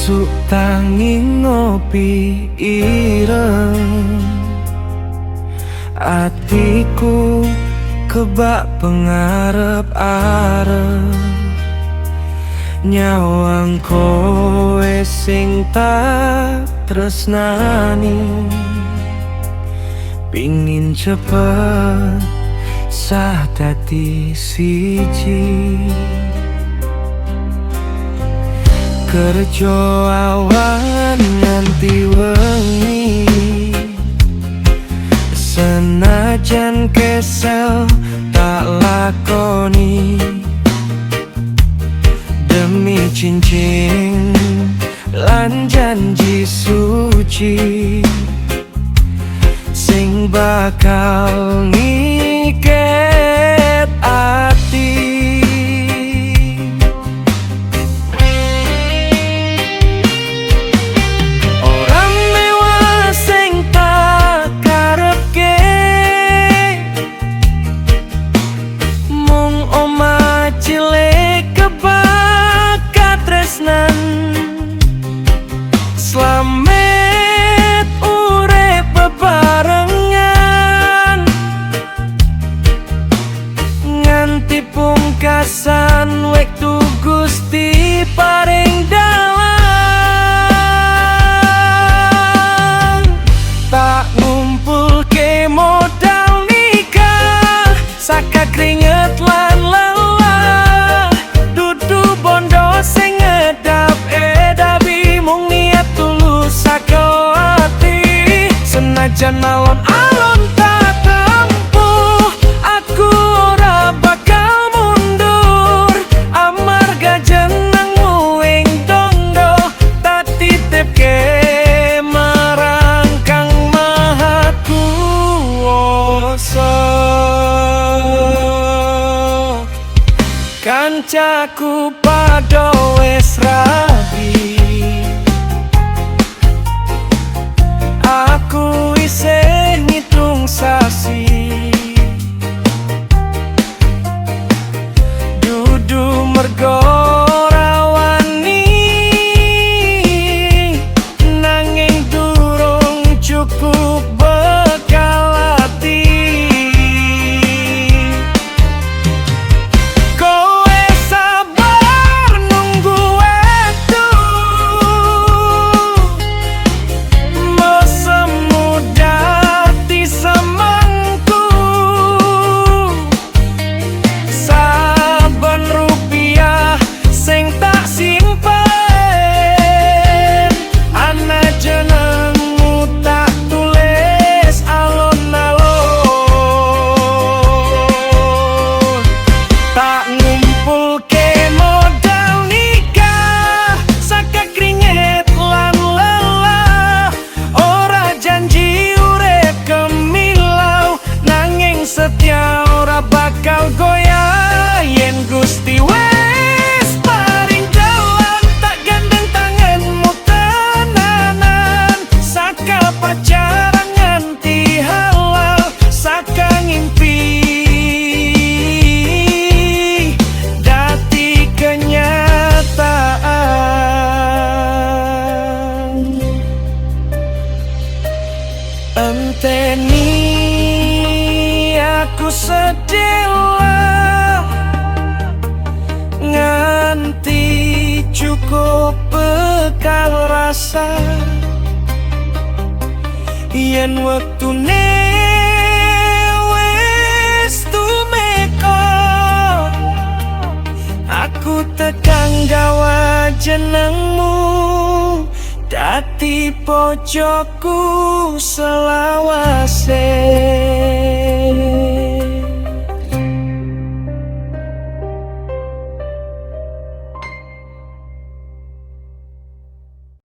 Esuk tangi ngopi ireng, atiku kebak pengarep-arep. Nyawang kowe sing tak tresnani, pingin cepet sah dadi siji. Kerja awan nganti wengi, senajan kesel tak lakoni. Demi cincin lan janji suci sing bakal ngiket ati. Slamet urip bebarengan nganti pungkasan wektu Gusti paring dalan. Tak ngumpulke modal nikah saka keringet lan lelah, dudu bondo sing ngedap edabi mung niat tulus saka ati. Senajan alon-alon tak tempuh, aku ora bakal mundur. Amarga jenengmu ing tondo tak titipke marang Kang Maha Kuwasa. Kancaku padha wis rabi, aku isih ngitung sasi. Dudu mergo rawani, nanging durung cukup bekal ati. Kowe sabar nunggu waktu, mesemu dadi semangku. Saben rupiah sing tak simpen, ana jenengmu tak tulis alon-alon. Tak ngumpulke modal nikah saka keringet lan lelah, ora janji urip gemilau, nanging setia ora bakal goyah. Yen Gusti wis paring dalan, tak gandeng tanganmu tenanan. Saka pacaran nganti halal, saka ngimpi dadi kenyataan. Enteni aku sedih nganti cukup bekal rasa. Yen wektune wis tumeka, aku tekan gawa jenengmu dadi pojokku selawase.